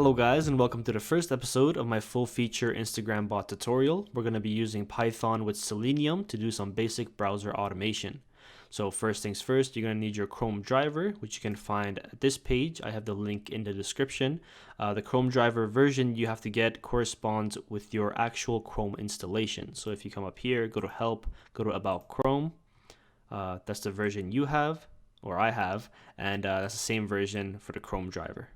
Hello guys, and welcome to the first episode of my full feature Instagram bot tutorial. We're going to be using Python with Selenium to do some basic browser automation. So first things first, you're going to need your Chrome driver, which you can find at this page. I have the link in the description. The Chrome driver version you have to get corresponds with your actual Chrome installation. So if you come up here, go to Help, go to About Chrome. That's the version you have, or I have, and that's the same version for the Chrome driver.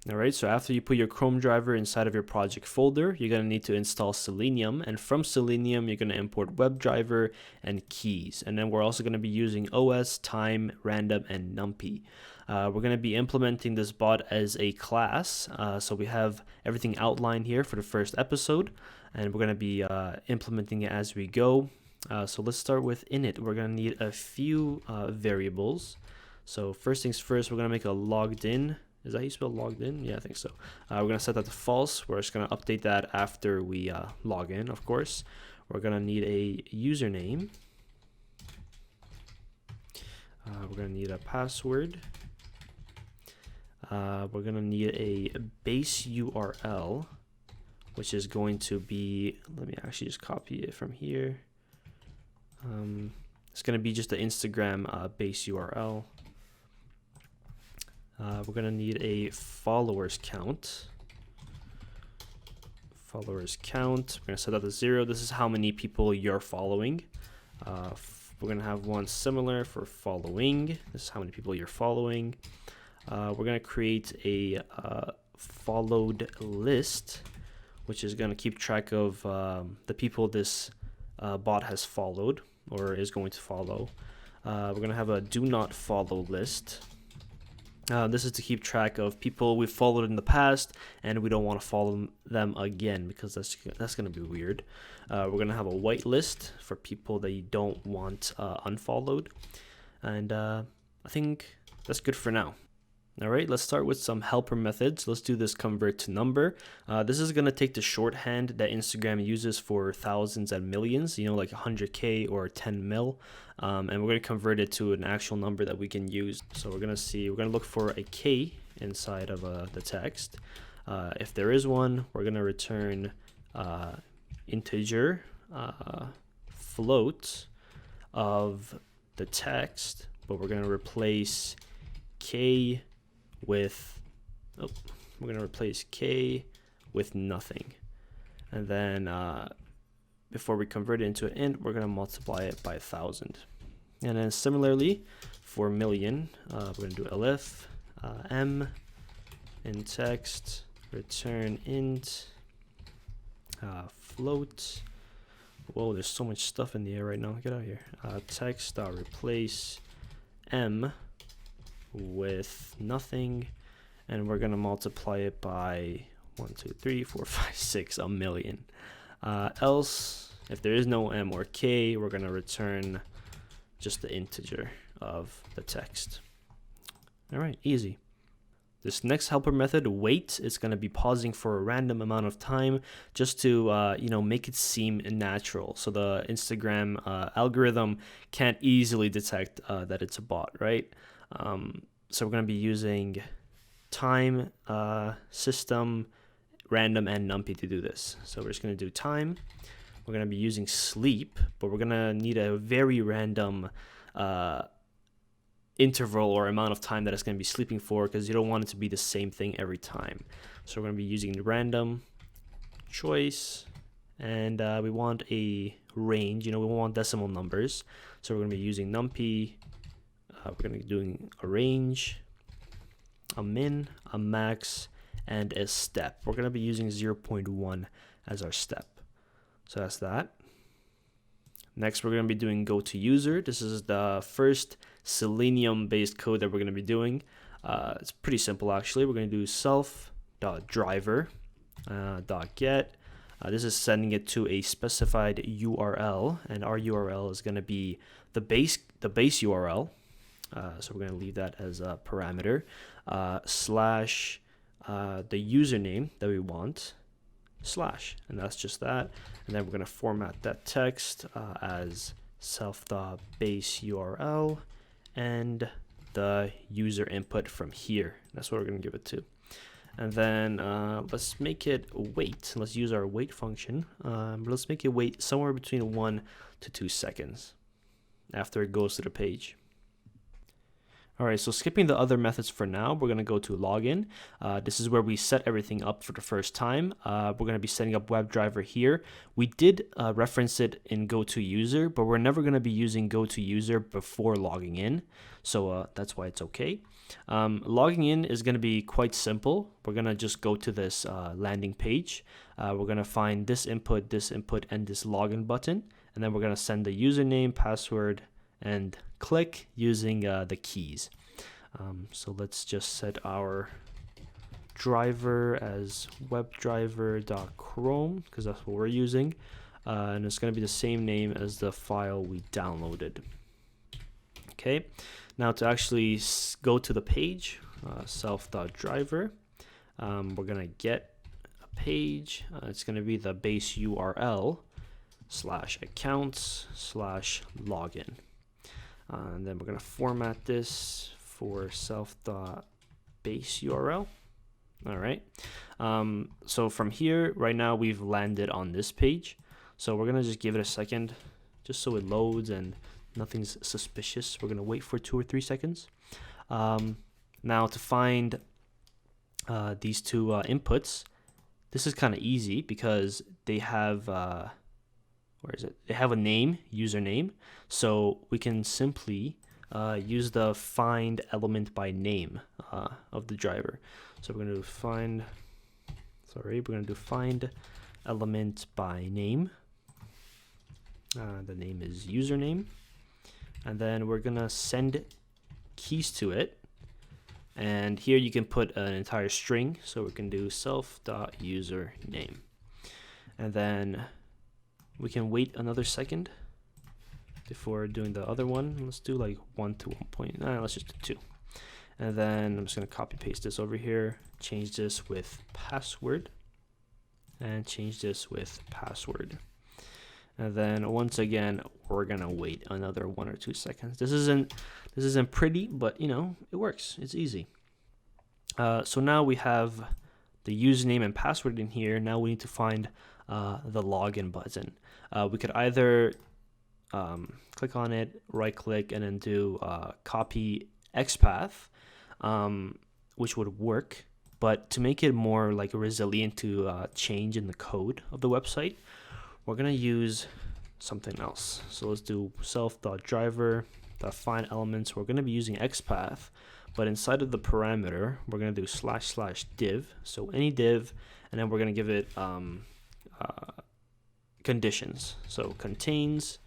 Alright, so after you put your Chrome driver inside of your project folder, you're going to need to install Selenium, and from Selenium you're going to import WebDriver and keys, and then we're also going to be using OS, time, random, and numpy. We're going to be implementing this bot as a class, so we have everything outlined here for the first episode, and we're going to be implementing it as we go. So let's start with init. We're going to need a few variables. So first things first, we're going to make a logged in. Is that how you spell logged in? Yeah, I think so. We're going to set that to false. We're just going to update that after we log in, of course. We're going to need a username. We're going to need a password. We're going to need a base URL, which is going to be, let me actually just copy it from here. It's going to be just the Instagram base URL. We're going to need a followers count. Followers count. We're going to set that to 0. This is how many people you're following. We're going to have one similar for following. This is how many people you're following. We're going to create a followed list, which is going to keep track of the people this bot has followed or is going to follow. We're going to have a do not follow list. This is to keep track of people we've followed in the past, and we don't want to follow them again because that's going to be weird. We're going to have a whitelist for people that you don't want unfollowed, and I think that's good for now. All right, let's start with some helper methods. Let's do this convert to number. This is going to take the shorthand that Instagram uses for thousands and millions, like 100K or 10 mil. And we're going to convert it to an actual number that we can use. So we're going to look for a K inside of the text. If there is one, we're going to return integer float of the text, but we're going to replace K with, we're going to replace K with nothing. And then before we convert it into an int, we're going to multiply it by 1,000. And then similarly for million, we're going to do elif m in text return int float. Whoa, there's so much stuff in the air right now. Get out of here. Text replace m with nothing, and we're going to multiply it by 1, 2, 3, 4, 5, 6, a million. Else, if there is no m or k, we're going to return just the integer of the text. All right, easy. This next helper method, wait, is going to be pausing for a random amount of time just to make it seem natural. So the Instagram algorithm can't easily detect that it's a bot, right? So we're going to be using time, system, random, and numpy to do this. So we're just going to do time. We're going to be using sleep, but we're going to need a very random interval or amount of time that it's going to be sleeping for, because you don't want it to be the same thing every time. So we're going to be using the random choice, and we want a range. We want decimal numbers. So we're going to be using numpy. We're going to be doing a range, a min, a max, and a step. We're going to be using 0.1 as our step. So that's that. Next, we're going to be doing go to user. This is the first Selenium based code that we're going to be doing. It's pretty simple actually. We're going to do self.driver .get. This is sending it to a specified URL, and our URL is going to be the base URL. So we're going to leave that as a parameter, slash the username that we want, slash, and that's just that. And then we're going to format that text as self.base URL and the user input from here. That's what we're going to give it to. And then let's make it wait. Let's use our wait function. Let's make it wait somewhere between 1 to 2 seconds after it goes to the page. All right, so skipping the other methods for now, we're going to go to login. This is where we set everything up for the first time. We're going to be setting up WebDriver here. We did reference it in GoToUser, but we're never going to be using GoToUser before logging in. So that's why it's okay. Logging in is going to be quite simple. We're going to just go to this landing page. We're going to find this input, and this login button. And then we're going to send the username, password, and click using the keys. So let's just set our driver as webdriver.chrome because that's what we're using. And it's going to be the same name as the file we downloaded. Okay, now to actually go to the page, self.driver, we're going to get a page. It's going to be the base URL /accounts/login. And then we're going to format this for self.base URL. All right. So from here, right now we've landed on this page. So we're going to just give it a second just so it loads and nothing's suspicious. We're going to wait for 2 or 3 seconds. Now to find these two inputs, this is kind of easy because they have... where is it? They have a name, username. So we can simply use the find element by name of the driver. So we're going to find element by name. The name is username. And then we're going to send keys to it. And here you can put an entire string. So we can do self.username. And then we can wait another second before doing the other one. Let's do like 1 to 1.9. Let's just do 2. And then I'm just going to copy paste this over here, change this with password, and change this with password. And then once again, we're going to wait another 1 or 2 seconds. This isn't pretty, but you know, it works. It's easy. So now we have the username and password in here. Now we need to find the login button. We could either click on it, right click, and then do copy XPath, which would work. But to make it more like resilient to change in the code of the website, we're going to use something else. So let's do self.driver.find elements. We're going to be using XPath, but inside of the parameter, we're going to do //div. So any div, and then we're going to give it conditions. So contains,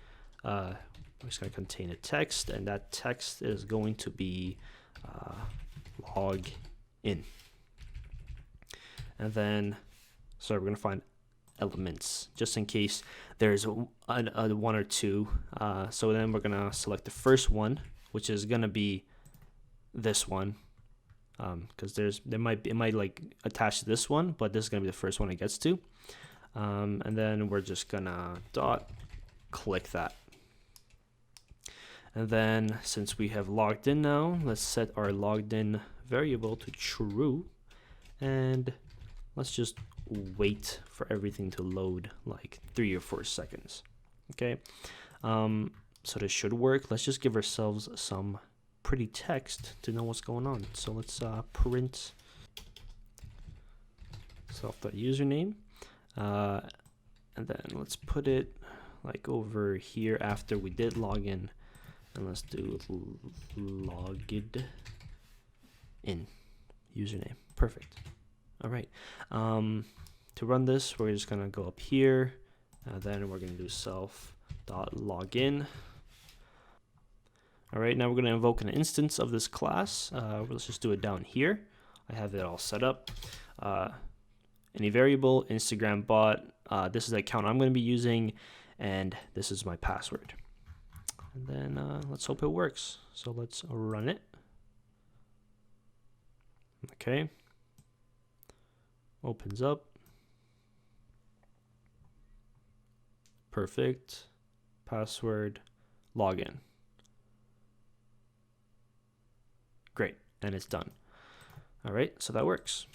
we're just going to contain a text, and that text is going to be log in. And then, so we're going to find elements just in case there's a 1 or 2. So then we're going to select the first one, which is going to be this one, because it might like attach to this one, but this is going to be the first one it gets to. And then we're just gonna click that. And then since we have logged in now, let's set our logged in variable to true, and let's just wait for everything to load like 3 or 4 seconds. Okay, so this should work. Let's just give ourselves some pretty text to know what's going on. So let's print self.username. And then let's put it like over here after we did login, and let's do logged in username. Perfect. All right. To run this, we're just gonna go up here, and then we're gonna do self.login. All right. Now we're gonna invoke an instance of this class. Let's just do it down here. I have it all set up. Any variable, Instagram bot, this is the account I'm going to be using, and this is my password. And then let's hope it works. So let's run it. Okay. Opens up. Perfect. Password, login. Great, and it's done. All right, so that works.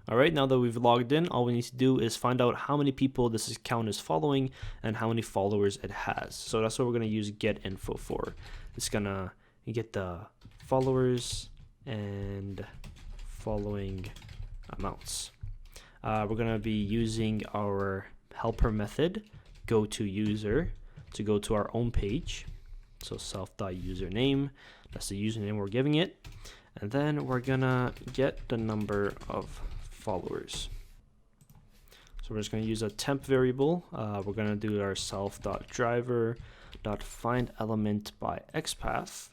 All right, now that we've logged in, all we need to do is find out how many people this account is following and how many followers it has. So that's what we're going to use get info for. It's going to get the followers and following amounts. We're going to be using our helper method, go to user, to go to our own page. So self.username, that's the username we're giving it. And then we're going to get the number of followers. So we're just going to use a temp variable. We're going to do our self.driver.findElement by XPath.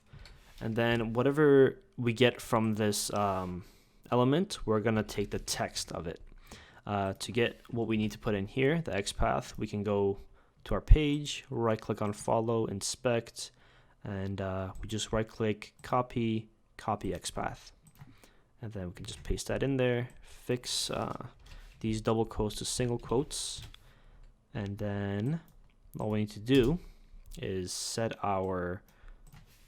And then whatever we get from this element, we're going to take the text of it. To get what we need to put in here, the XPath, we can go to our page, right click on follow, inspect, and we just right click, copy XPath. And then we can just paste that in there, fix these double quotes to single quotes, and then all we need to do is set our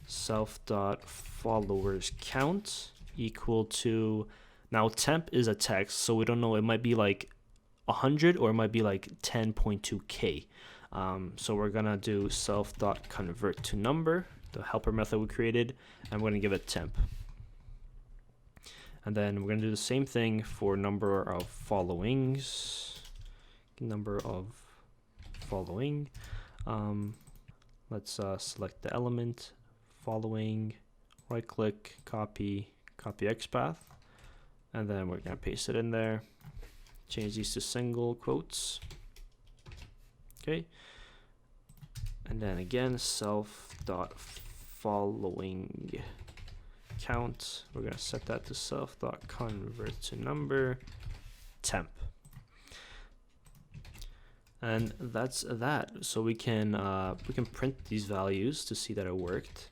self.followers count equal to, now temp is a text, so we don't know, it might be like 100 or it might be like 10.2k. So we're gonna do self.convert to number, the helper method we created, and we're gonna give it temp. And then we're gonna do the same thing for number of followings. Let's select the element, following, right click, copy XPath, and then we're gonna paste it in there. Change these to single quotes. Okay. And then again, self.following count. We're going to set that to self.convert to number temp. And that's that. So we can print these values to see that it worked.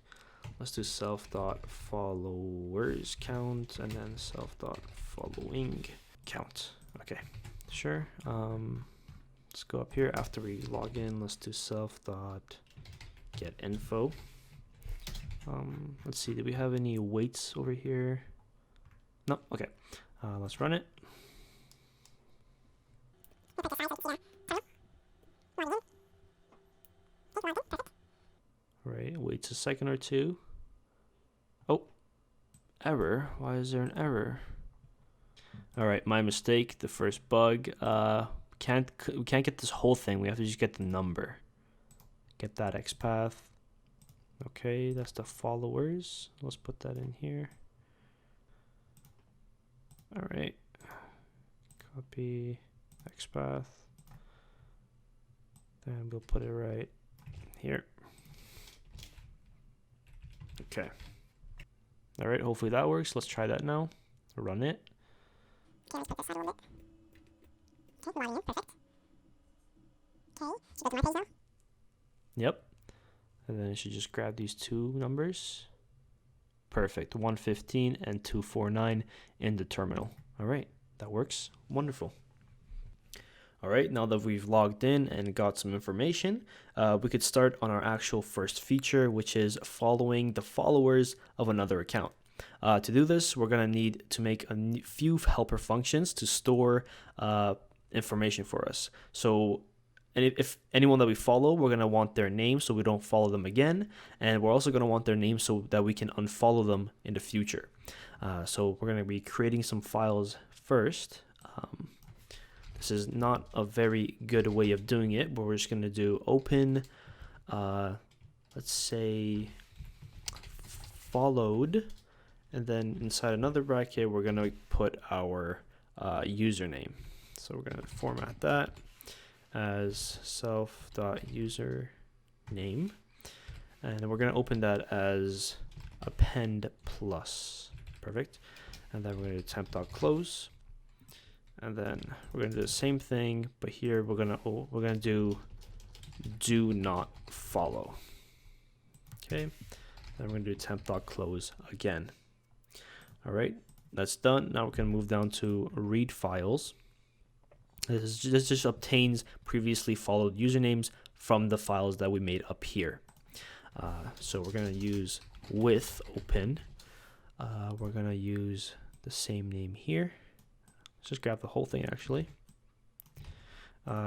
Let's do self.followers count and then self.following count. Okay, sure. Let's go up here after we log in. Let's do self.getInfo. Let's see, do we have any weights over here? No, okay. Let's run it. Right, waits a second or two. Oh, error. Why is there an error? All right, my mistake. The first bug. We can't get this whole thing. We have to just get the number. Get that XPath. Okay, that's the followers. Let's put that in here. All right. Copy XPath. Then we'll put it right here. Okay. All right, hopefully that works. Let's try that now. Run it. Okay, let's put this side a little bit. Okay, logging in, perfect. Okay, should go to my page now? Yep. And then it should just grab these two numbers. Perfect, 115 and 249 in the terminal. All right, that works. Wonderful. All right, now that we've logged in and got some information, we could start on our actual first feature, which is following the followers of another account. To do this, we're going to need to make a few helper functions to store information for us. So if anyone that we follow, we're going to want their name so we don't follow them again. And we're also going to want their name so that we can unfollow them in the future. So we're going to be creating some files first. This is not a very good way of doing it, but we're just going to do open, let's say, followed. And then inside another bracket, we're going to put our username. So we're going to format that as self.username. And then we're going to open that as append plus. Perfect. And then we're going to do temp.close. And then we're going to do the same thing, but here we're going to do not follow. Okay. Then we're going to do temp.close again. All right, that's done. Now we can move down to read files. This just obtains previously followed usernames from the files that we made up here. So we're going to use with open. We're going to use the same name here. Let's just grab the whole thing actually.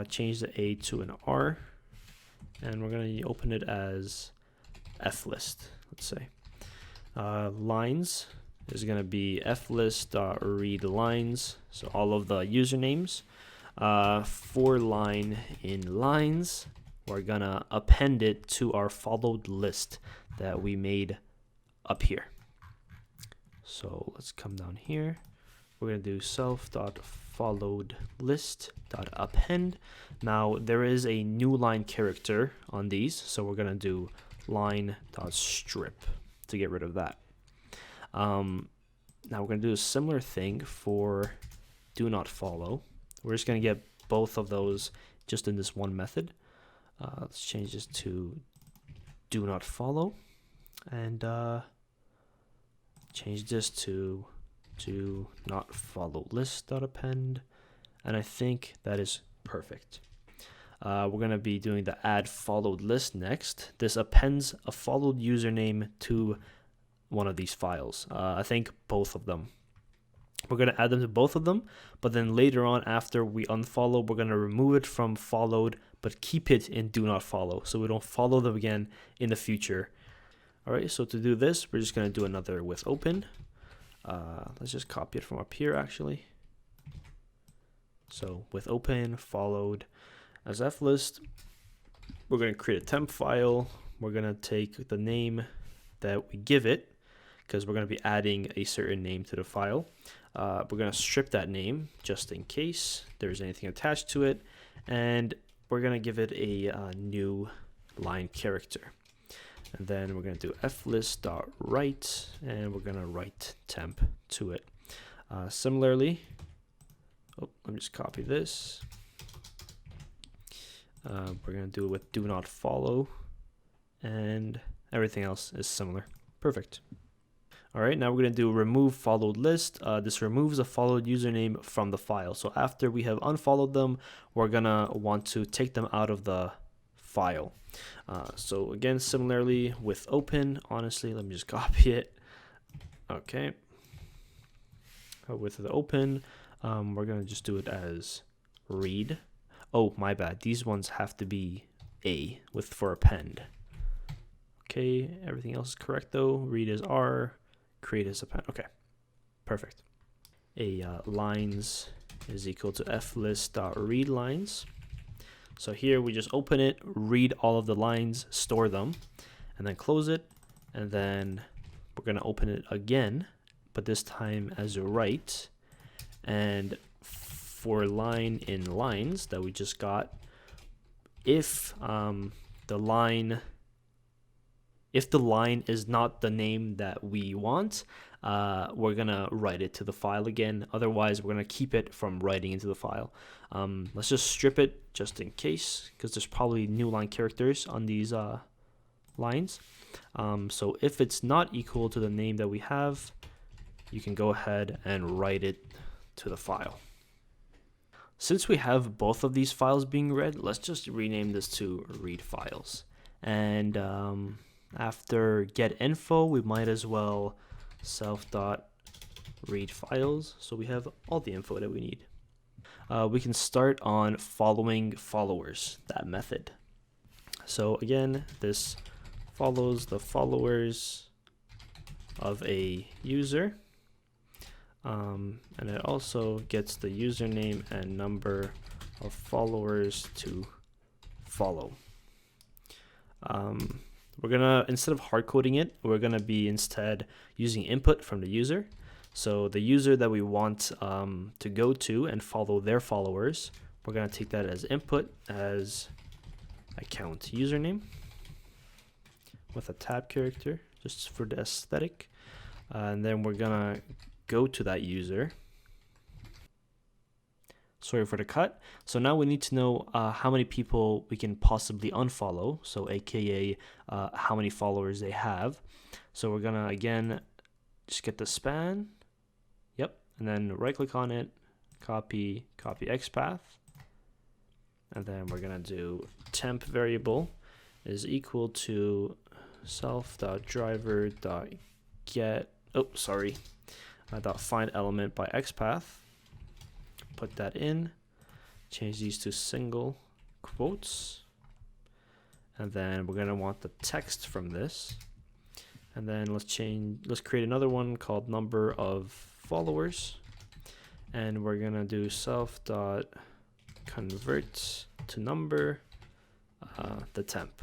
Change the A to an R, and we're going to open it as flist, let's say. Lines is going to be flist.read lines, so all of the usernames. For line in lines, we're going to append it to our followed list that we made up here. So let's come down here. We're going to do self.followed list.append. Now there is a new line character on these, so we're going to do line.strip to get rid of that. Now we're going to do a similar thing for do not follow. We're just going to get both of those just in this one method. Let's change this to do not follow, and change this to do not follow list.append, and I think that is perfect. We're going to be doing the add followed list next. This appends a followed username to one of these files. I think both of them. We're going to add them to both of them, but then later on after we unfollow, we're going to remove it from followed, but keep it in do not follow, so we don't follow them again in the future. All right, so to do this, we're just going to do another with open. Let's just copy it from up here actually. So with open followed as flist, we're going to create a temp file. We're going to take the name that we give it, because we're going to be adding a certain name to the file. We're going to strip that name just in case there's anything attached to it, and we're going to give it a new line character. And then we're going to do flist.write, and we're going to write temp to it. Similarly, let me just copy this. We're going to do it with do not follow, and everything else is similar. Perfect. All right, now we're going to do remove followed list. This removes a followed username from the file. So after we have unfollowed them, we're going to want to take them out of the file. So again, similarly with open, honestly, let me just copy it. Okay. With the open, we're going to just do it as read. Oh, my bad. These ones have to be A for append. Okay, everything else is correct though. Read is R, create is append. Okay, perfect. Lines is equal to flist.read lines. So here we just open it, read all of the lines, store them, and then close it. And then we're going to open it again, but this time as a write. And for line in lines that we just got, if the line is not the name that we want, we're going to write it to the file again. Otherwise, we're going to keep it from writing into the file. Let's just strip it just in case, because there's probably new line characters on these lines. So if it's not equal to the name that we have, you can go ahead and write it to the file. Since we have both of these files being read, let's just rename this to read files. And after get info, we might as well self.read files, so we have all the info that we need. We can start on following followers, that method. So again, this follows the followers of a user, and it also gets the username and number of followers to follow. We're gonna, instead of hard coding it, we're gonna be instead using input from the user. So the user that we want to go to and follow their followers, we're gonna take that as input as account username with a tab character just for the aesthetic. And then we're gonna go to that user. Sorry for the cut. So now we need to know how many people we can possibly unfollow. So AKA how many followers they have. So we're gonna again just get the span. Yep. And then right click on it, copy XPath. And then we're gonna do temp variable is equal to self.driver.get, oh sorry, dot find element by XPath. put that in, change these to single quotes, and then we're gonna want the text from this, and then let's create another one called number of followers, and we're gonna do self dot convert to number, the temp.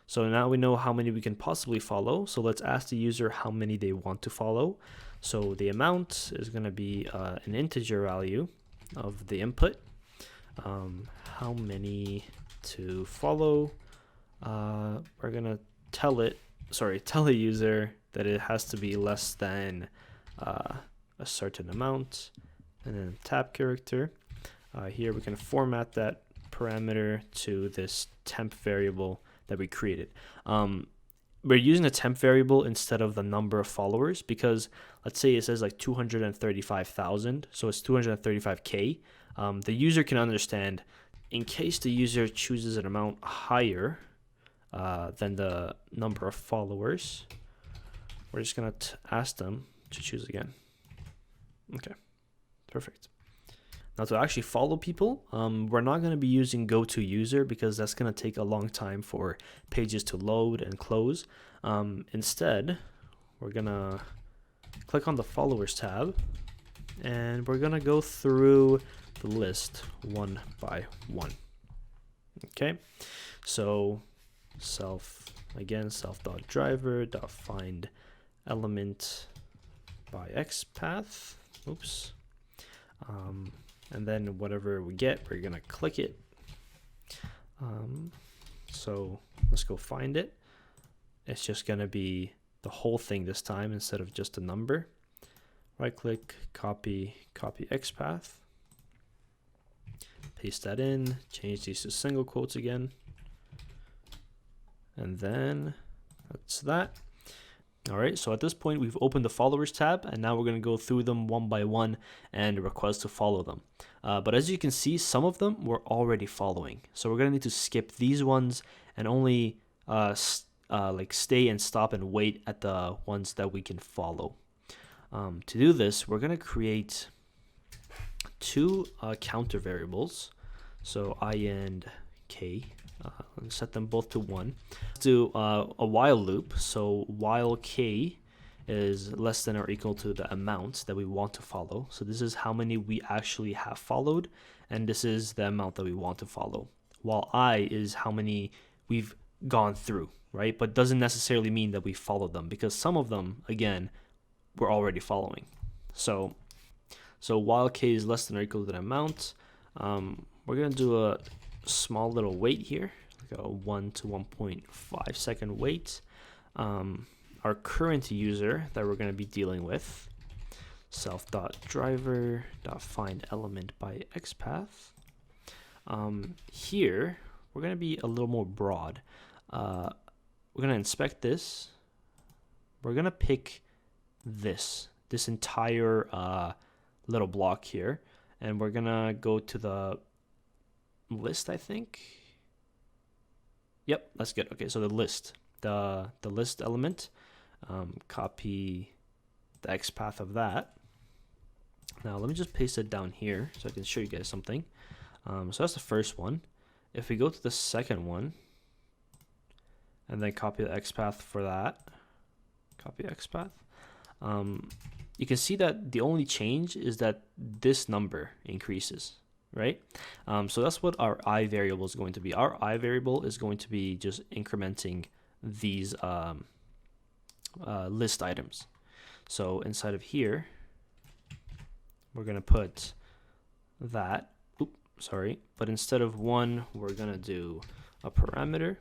So now we know how many we can possibly follow. So let's ask the user how many they want to follow. So the amount is going to be an integer value of the input. How many to follow? We're going to tell the user that it has to be less than a certain amount, and then tab character. Here we can format that parameter to this temp variable that we created. We're using a temp variable instead of the number of followers because let's say it says like 235,000, so it's 235K. The user can understand in case the user chooses an amount higher than the number of followers, we're just gonna ask them to choose again. Okay, perfect. Now to actually follow people, we're not going to be using GoToUser because that's going to take a long time for pages to load and close. Instead, we're going to click on the followers tab, and we're going to go through the list one by one. Okay, so self.driver.find element by XPath. Oops. And then whatever we get, we're gonna click it. So let's go find it. It's just gonna be the whole thing this time instead of just a number. Right click, copy XPath, paste that in, change these to single quotes again, and then that's that. All right, so at this point, we've opened the followers tab, and now we're going to go through them one by one and request to follow them. But as you can see, some of them we're already following. So we're going to need to skip these ones and only stay and stop and wait at the ones that we can follow. To do this, we're going to create two counter variables. So I and k. Set them both to 1. Let's do a while loop. So while k is less than or equal to the amount that we want to follow. So this is how many we actually have followed, and this is the amount that we want to follow. While I is how many we've gone through, right? But doesn't necessarily mean that we followed them because some of them, again, we're already following. So while k is less than or equal to the amount, we're gonna do a small little wait here, like a 1 to 1.5 second wait. Our current user that we're going to be dealing with, self.driver.find element by XPath. Here we're going to be a little more broad. We're going to inspect this. We're going to pick this entire little block here, and we're going to go to the list, I think. Yep, that's good. Okay, so the list, the list element, copy the XPath of that. Now let me just paste it down here so I can show you guys something. So that's the first one. If we go to the second one and then copy the XPath for that, copy XPath, you can see that the only change is that this number increases. Right? So that's what our I variable is going to be. Our I variable is going to be just incrementing these list items. So inside of here, we're going to put that. But instead of 1, we're going to do a parameter.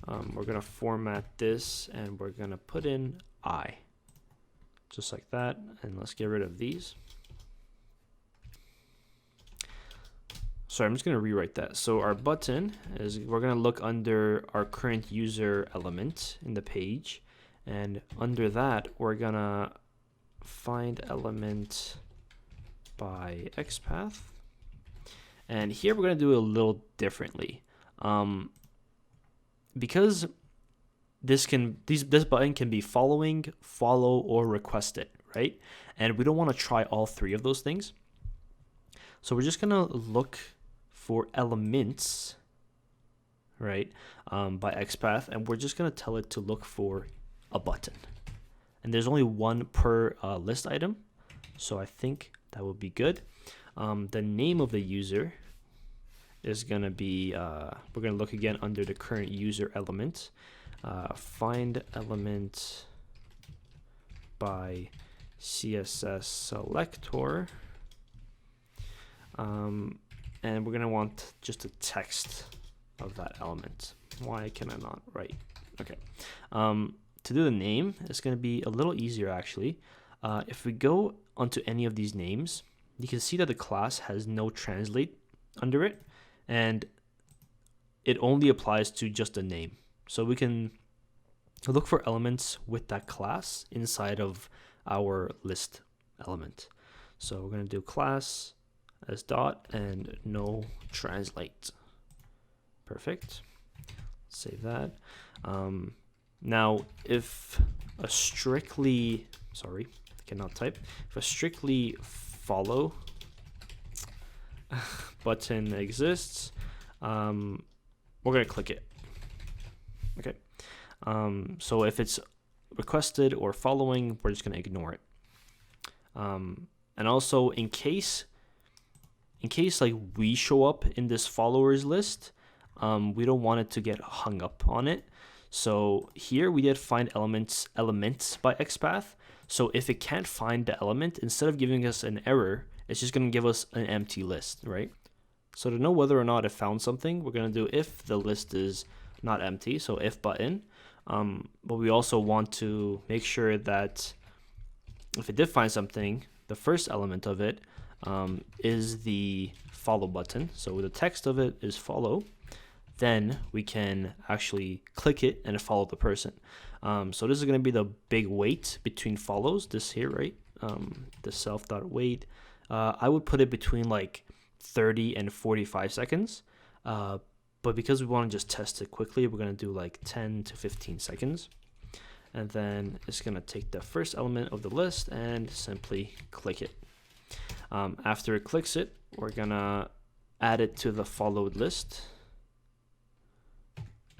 We're going to format this, and we're going to put in I. Just like that. And let's get rid of these. Sorry, I'm just going to rewrite that. So our button is, we're going to look under our current user element in the page. And under that, we're going to find element by XPath. And here we're going to do it a little differently. Because this button can be following, follow, or requested, right? And we don't want to try all three of those things. So we're just gonna look for elements, right, by XPath, and we're just gonna tell it to look for a button. And there's only one per list item, so I think that would be good. The name of the user is gonna be, we're gonna look again under the current user element, find element by CSS selector, and we're gonna want just the text of that element. Why can I not write? Okay. To do the name, it's gonna be a little easier actually. If we go onto any of these names, you can see that the class has no translate under it, and it only applies to just a name. So we can look for elements with that class inside of our list element. So we're going to do class as dot and no translate. Perfect. Save that. Now, if a strictly, sorry, I cannot type. If a strictly follow button exists, we're going to click it. Okay. So if it's requested or following, we're just going to ignore it. And also in case like we show up in this followers list, we don't want it to get hung up on it. So here we did find elements by XPath. So if it can't find the element, instead of giving us an error, it's just going to give us an empty list, right? So to know whether or not it found something, we're going to do if the list is not empty, so if button. But we also want to make sure that if it did find something, the first element of it is the follow button. So the text of it is follow. Then we can actually click it and follow the person. So this is going to be the big weight between follows, this here, right? The self.wait. I would put it between like 30 and 45 seconds. But because we want to just test it quickly, we're going to do like 10 to 15 seconds. And then it's going to take the first element of the list and simply click it. After it clicks it, we're going to add it to the followed list.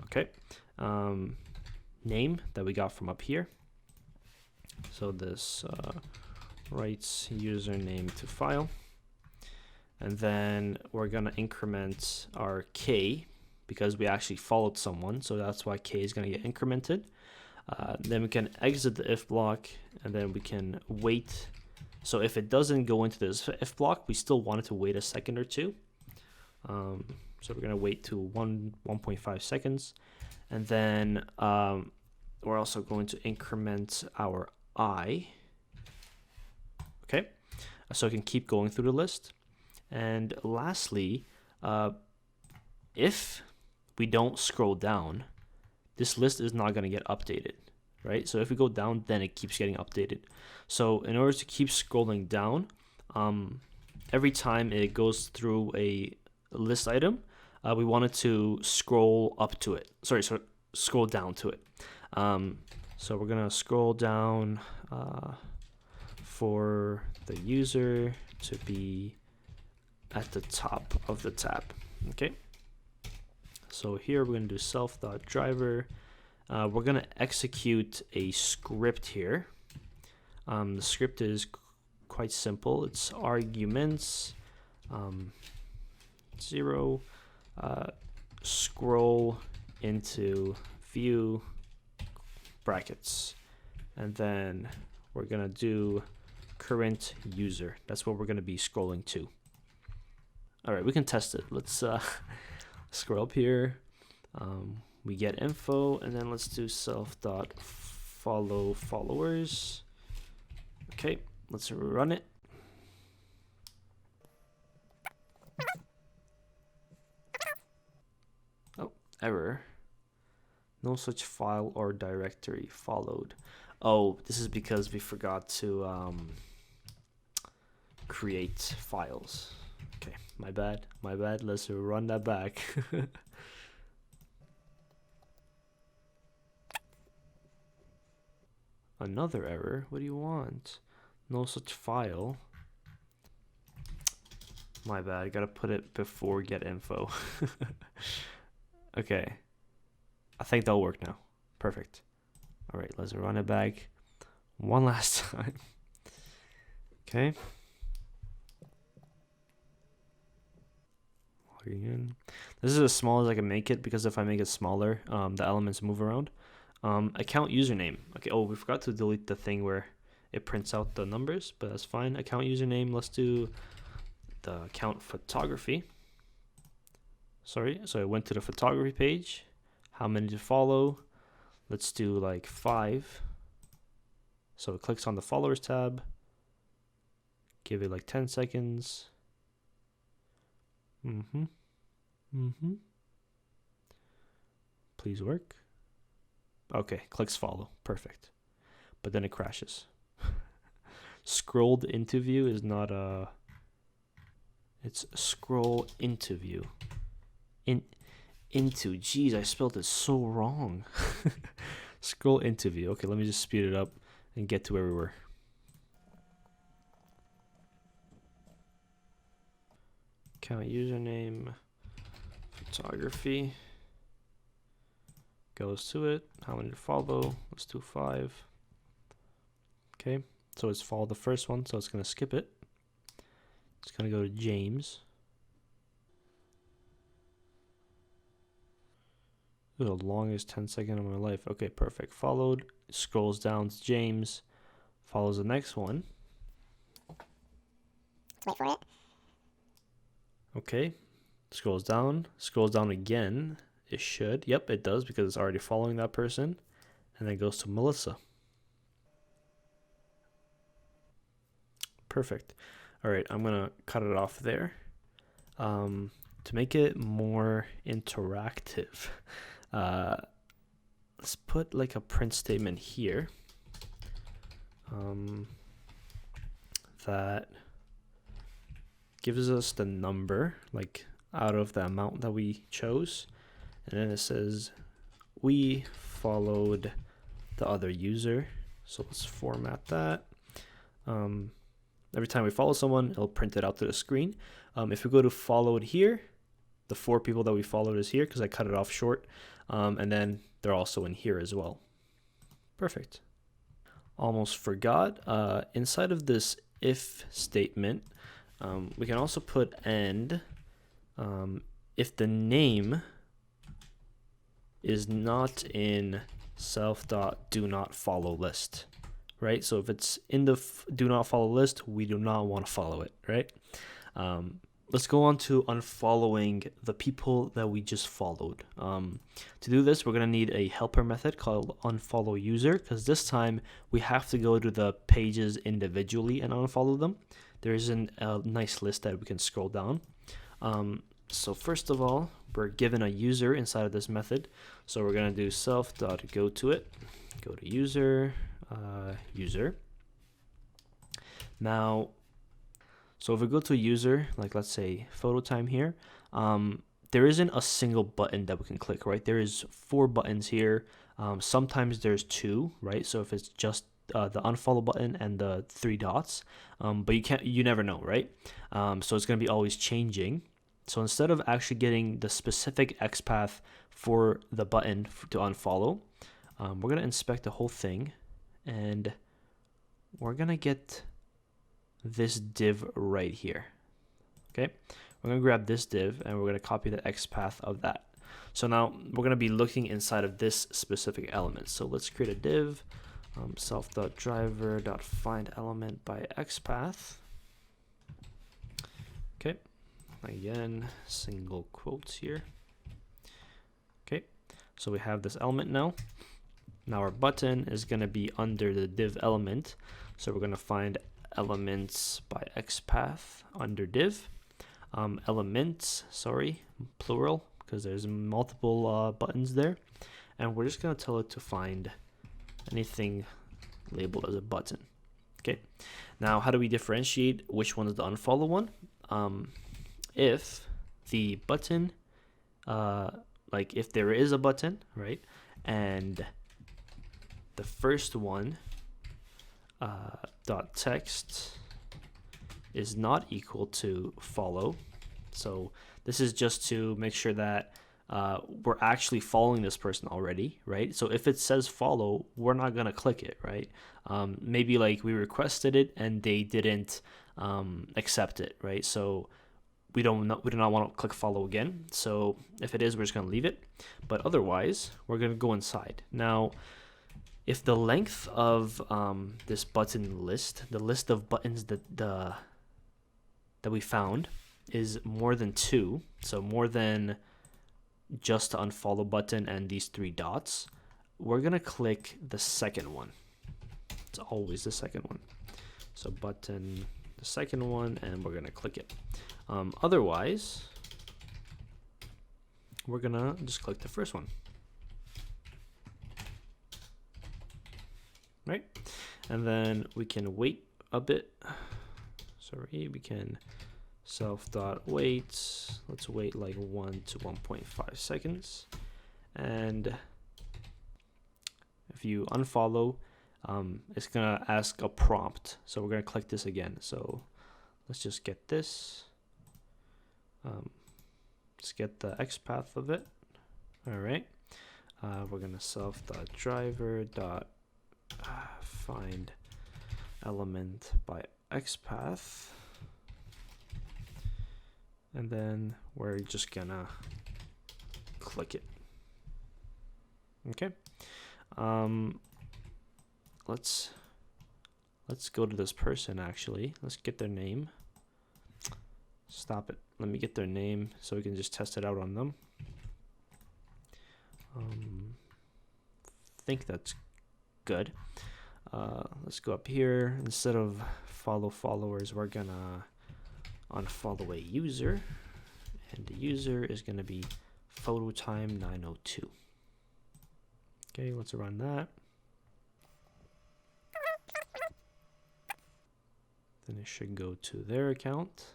Okay. Name that we got from up here. So this writes username to file. And then we're going to increment our K because we actually followed someone. So that's why K is going to get incremented. Then we can exit the if block, and then we can wait. So if it doesn't go into this if block, we still want it to wait a second or two. So we're going to wait to 1.5 seconds. And then we're also going to increment our I. Okay. So it can keep going through the list. And lastly, if we don't scroll down, this list is not going to get updated, right? So if we go down, then it keeps getting updated. So in order to keep scrolling down, every time it goes through a list item, we wanted to scroll up to it. So scroll down to it. So we're going to scroll down for the user to be at the top of the tab. Okay. So here we're going to do self.driver. We're going to execute a script here. The script is quite simple. It's arguments 0 scroll into view brackets, and then we're going to do current user. That's what we're going to be scrolling to. All right, we can test it. Let's scroll up here. We get info, and then let's do self.follow followers. Okay, let's run it. Oh, error. No such file or directory followed. Oh, this is because we forgot to create files. Okay, my bad. Let's run that back. Another error? What do you want? No such file. My bad. I gotta put it before get info. Okay. I think that'll work now. Perfect. All right, let's run it back one last time. Okay. Logging in. This is as small as I can make it because if I make it smaller, the elements move around. Account username. Okay. Oh, we forgot to delete the thing where it prints out the numbers, but that's fine. Account username. Let's do the account photography. Sorry. So I went to the photography page. How many to follow? Let's do like 5. So it clicks on the followers tab. Give it like 10 seconds. Please work. Okay, clicks follow. Perfect. But then it crashes. Scrolled into view is not a... It's scroll into view. Into. Jeez, I spelled it so wrong. Scroll into view. Okay, let me just speed it up and get to where we were. Account username, photography. Goes to it. How many to follow? Let's do 5. Okay, so it's followed the first one, so it's gonna skip it. It's gonna go to James. The longest 10-second of my life. Okay, perfect. Followed. Scrolls down to James. Follows the next one. Let's wait for it. Okay. Scrolls down again. It should. Yep, it does because it's already following that person. And then it goes to Melissa. Perfect. All right, I'm going to cut it off there. To make it more interactive, let's put like a print statement here that gives us the number, like out of the amount that we chose. And then it says we followed the other user. So let's format that. Every time we follow someone, it'll print it out to the screen. If we go to followed here, the 4 people that we followed is here because I cut it off short. And then they're also in here as well. Perfect. Almost forgot. Inside of this if statement, we can also put and if the name is not in self.do-not-follow list, right? So if it's in the do not follow list, we do not want to follow it, right? Let's go on to unfollowing the people that we just followed. To do this, we're going to need a helper method called unfollow user, because this time we have to go to the pages individually and unfollow them. There isn't a nice list that we can scroll down. So first of all, we're given a user inside of this method. So we're going to do self.goToIt, go to user, user. Now, so if we go to a user, like let's say photo time here, there isn't a single button that we can click, right? There is 4 buttons here. Sometimes there's 2, right? So if it's just the unfollow button and the 3 dots, but you never know, right? So it's going to be always changing. So instead of actually getting the specific XPath for the button to unfollow, we're going to inspect the whole thing, and we're going to get this div right here. Okay, we're going to grab this div and we're going to copy the XPath of that. So now we're going to be looking inside of this specific element. So let's create a div, self.driver.findElement by XPath. Okay, again, single quotes here. Okay, so we have this element now. Now our button is going to be under the div element. So we're going to find elements by XPath under div. Elements, sorry, plural, because there's multiple buttons there. And we're just going to tell it to find anything labeled as a button. Okay, now how do we differentiate which one is the unfollow one? If the button, like if there is a button, right, and the first one dot text is not equal to follow. So this is just to make sure that we're actually following this person already, right? So if it says follow, we're not gonna click it, right? Maybe like we requested it and they didn't accept it, right? So we do not want to click follow again. So if it is, we're just gonna leave it. But otherwise, we're gonna go inside. Now, if the length of this button list, the list of buttons that we found, is more than 2, so more than just the unfollow button and these 3 dots, we're gonna click the second one. It's always the second one. So button, the second one, and we're gonna click it. Otherwise, we're gonna just click the first one. Right? And then we can wait a bit. Sorry, we can self.wait. Let's wait like 1 to 1.5 seconds. And if you unfollow, it's gonna ask a prompt. So we're gonna click this again. So let's just get this. Let's get the XPath of it. All right. We're gonna self.driver.find element by XPath. And then we're just gonna click it. Okay. Let's go to this person actually. Let's get their name. Stop it. Let me get their name so we can just test it out on them. Think that's good. Let's go up here. Instead of follow followers, we're gonna unfollow a user, and the user is gonna be photo time 902. Okay, let's run that. Then it should go to their account.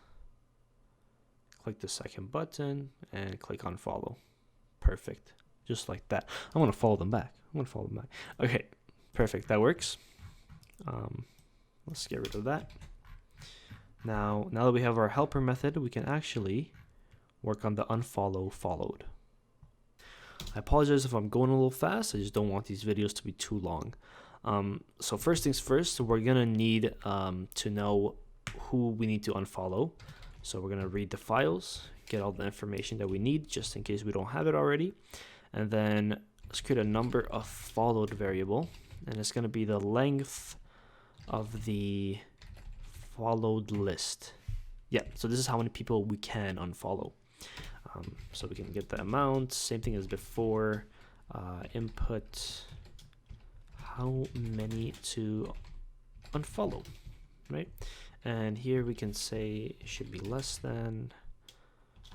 Click the second button and click unfollow. Perfect. Just like that. I'm gonna follow them back. Okay, perfect. That works. Let's get rid of that. Now that we have our helper method, we can actually work on the unfollow followed. I apologize if I'm going a little fast. I just don't want these videos to be too long. So first things first, we're gonna need to know who we need to unfollow. So we're gonna read the files, get all the information that we need just in case we don't have it already. And then let's create a number of followed variable, and it's gonna be the length of the followed list. Yeah, so this is how many people we can unfollow. So we can get the amount, same thing as before. Input how many to unfollow, right? And here we can say it should be less than.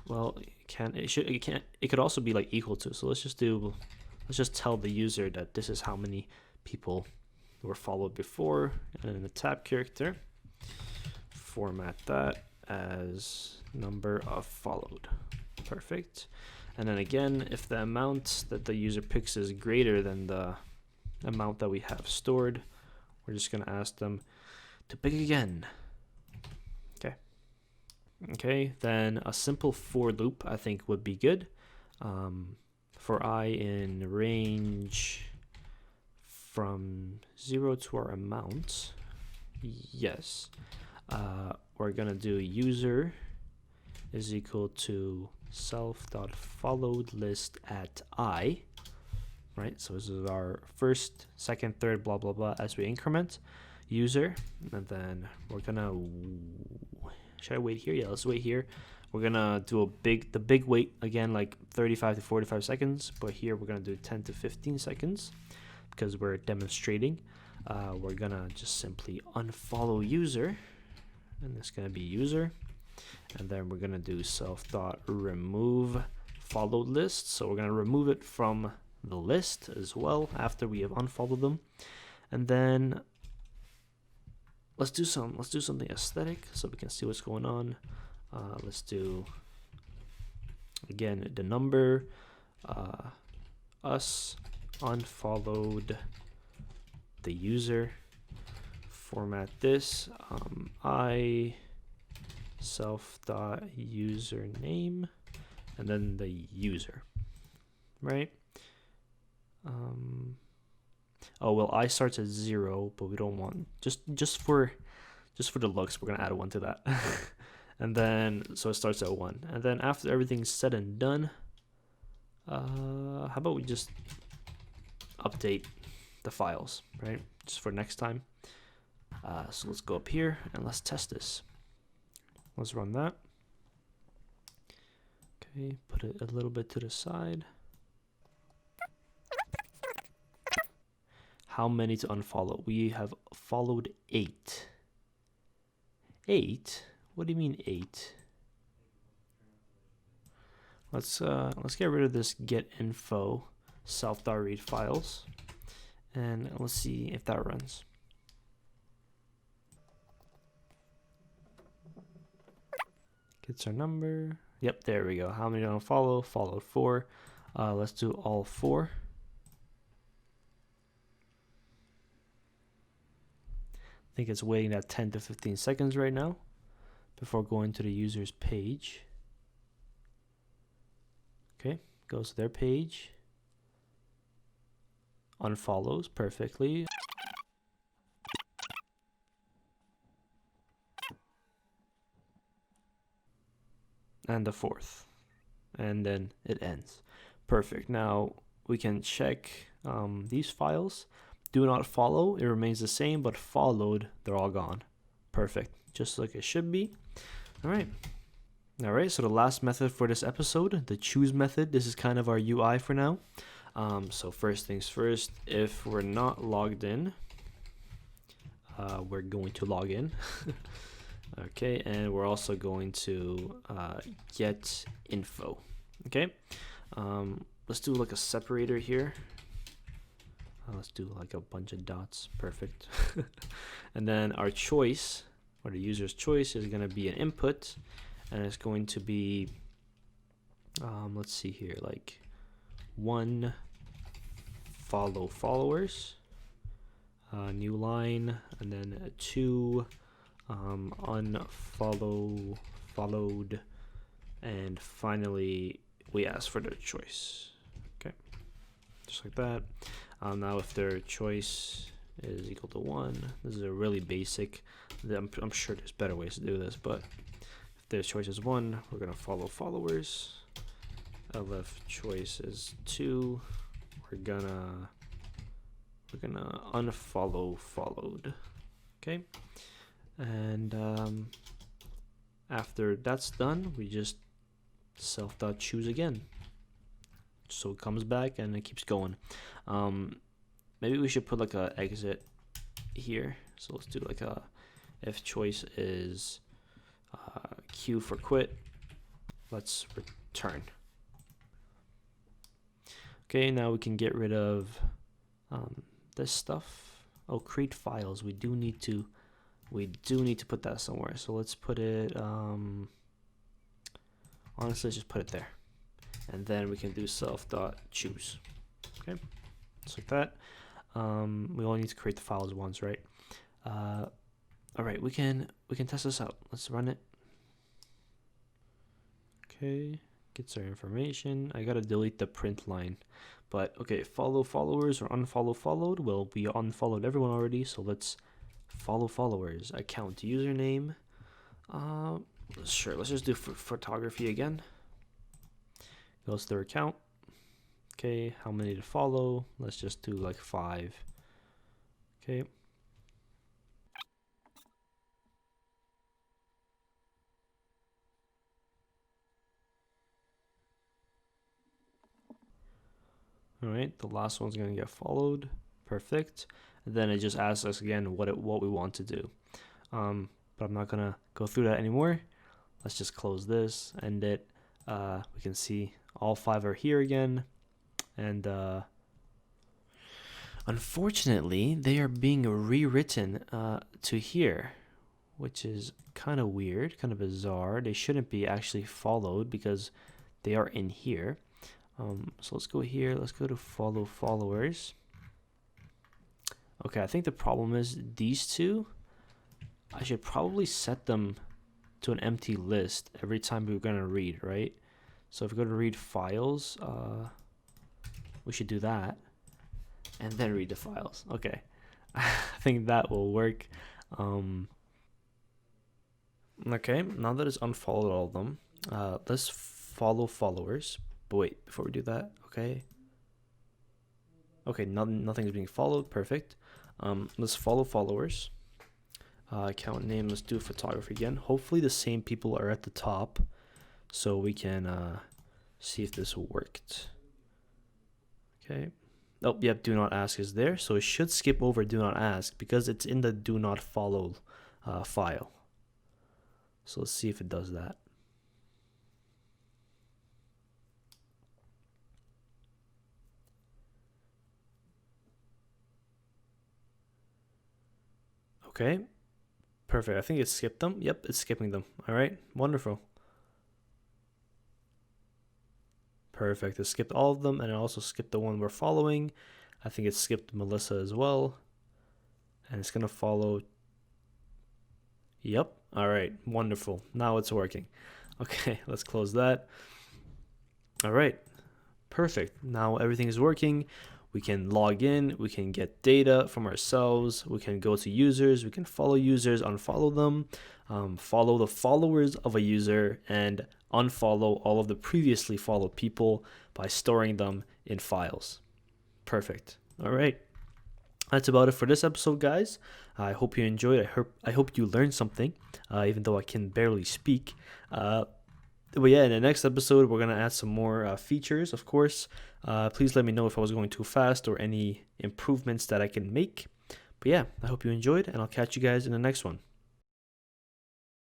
Well, it could also be like equal to. So let's just tell the user that this is how many people were followed before, and in the tab character, format that as number of followed. Perfect. And then again, if the amount that the user picks is greater than the amount that we have stored, we're just gonna ask them to pick again. Okay, then a simple for loop I think would be good. For I in range from 0 to our amount, yes, we're gonna do user is equal to self.followed list at I, right? So this is our first, second, third, blah blah blah as we increment user, and then we're gonna. Should I wait here? Yeah, let's wait here. We're gonna do the big wait again, like 35 to 45 seconds, but here we're gonna do 10 to 15 seconds because we're demonstrating. We're gonna just simply unfollow user, and it's gonna be user, and then we're gonna do self.remove followed list. So we're gonna remove it from the list as well after we have unfollowed them, and then let's do something aesthetic so we can see what's going on. Let's do again the number, us unfollowed the user. Format this I self.username, and then the user, right? Oh well, I starts at 0, but we don't want just for the looks, we're gonna add 1 to that. And then so it starts at 1, and then after everything's said and done, how about we just update the files, right? Just for next time. So let's go up here and let's test this. Let's run that. Okay, put it a little bit to the side. How many to unfollow? We have followed 8. 8? What do you mean 8? Let's get rid of this get info self.read files, and let's see if that runs. Gets our number. Yep, there we go. How many to unfollow? Followed 4. Let's do all 4. I think it's waiting at 10 to 15 seconds right now before going to the user's page. Okay, goes to their page. Unfollows perfectly. And the 4th. And then it ends. Perfect. Now we can check these files. Do not follow, it remains the same, but followed, they're all gone. Perfect. Just like it should be. Alright, so the last method for this episode, the choose method. This is kind of our UI for now. So first things first, if we're not logged in, we're going to log in. Okay, and we're also going to get info. Okay, let's do like a separator here. Let's do like a bunch of dots. Perfect. And then our choice, or the user's choice, is going to be an input, and it's going to be let's see here, like 1 follow followers, new line, and then 2 unfollow followed, and finally we ask for their choice. Okay, just like that. Now if their choice is equal to 1, this is a really basic, I'm sure there's better ways to do this, but if their choice is 1, we're going to follow followers. If choice is 2, we're gonna unfollow followed. Okay, and after that's done, we just self.choose again. So it comes back and it keeps going. Maybe we should put like a exit here. So let's do like a, if choice is Q for quit, let's return. Okay, now we can get rid of this stuff. Oh, create files. We do need to put that somewhere. So let's put it. Honestly, let's just put it there, and then we can do self.choose. Okay, just like that. We only need to create the files once, right? All right, we can test this out. Let's run it. Okay, gets our information. I gotta delete the print line, but okay, follow followers or unfollow followed. Well, we unfollowed everyone already, so let's follow followers. Account username. Sure, let's just do photography again. Goes to their account. Okay, how many to follow? Let's just do like 5. Okay. All right, the last one's gonna get followed. Perfect. And then it just asks us again what we want to do. But I'm not gonna go through that anymore. Let's just close this, end it. We can see all 5 are here again, and unfortunately they are being rewritten to here, which is kind of weird, kind of bizarre. They shouldn't be actually followed because they are in here. So let's go here, let's go to follow followers. Okay, I think the problem is these two, I should probably set them to an empty list every time we're going to read, right? So if we go to read files, we should do that and then read the files. Okay. I think that will work. Okay, now that it's unfollowed all of them, let's follow followers. But wait, before we do that, okay. Okay, nothing's being followed. Perfect. Let's follow followers. Account name, let's do photography again. Hopefully the same people are at the top so we can see if this worked. Okay. Oh, yep, do not ask is there. So it should skip over do not ask because it's in the do not follow file. So let's see if it does that. Okay. Perfect. I think it skipped them. Yep, it's skipping them. All right. Wonderful. Perfect. It skipped all of them, and it also skipped the one we're following. I think it skipped Melissa as well. And it's going to follow. Yep. All right. Wonderful. Now it's working. Okay, let's close that. All right. Perfect. Now everything is working. We can log in, we can get data from ourselves, we can go to users, we can follow users, unfollow them, follow the followers of a user, and unfollow all of the previously followed people by storing them in files. Perfect. All right. That's about it for this episode, guys. I hope you enjoyed. I hope you learned something, even though I can barely speak. But yeah, in the next episode, we're going to add some more features, of course. Please let me know if I was going too fast or any improvements that I can make. But yeah, I hope you enjoyed, and I'll catch you guys in the next one.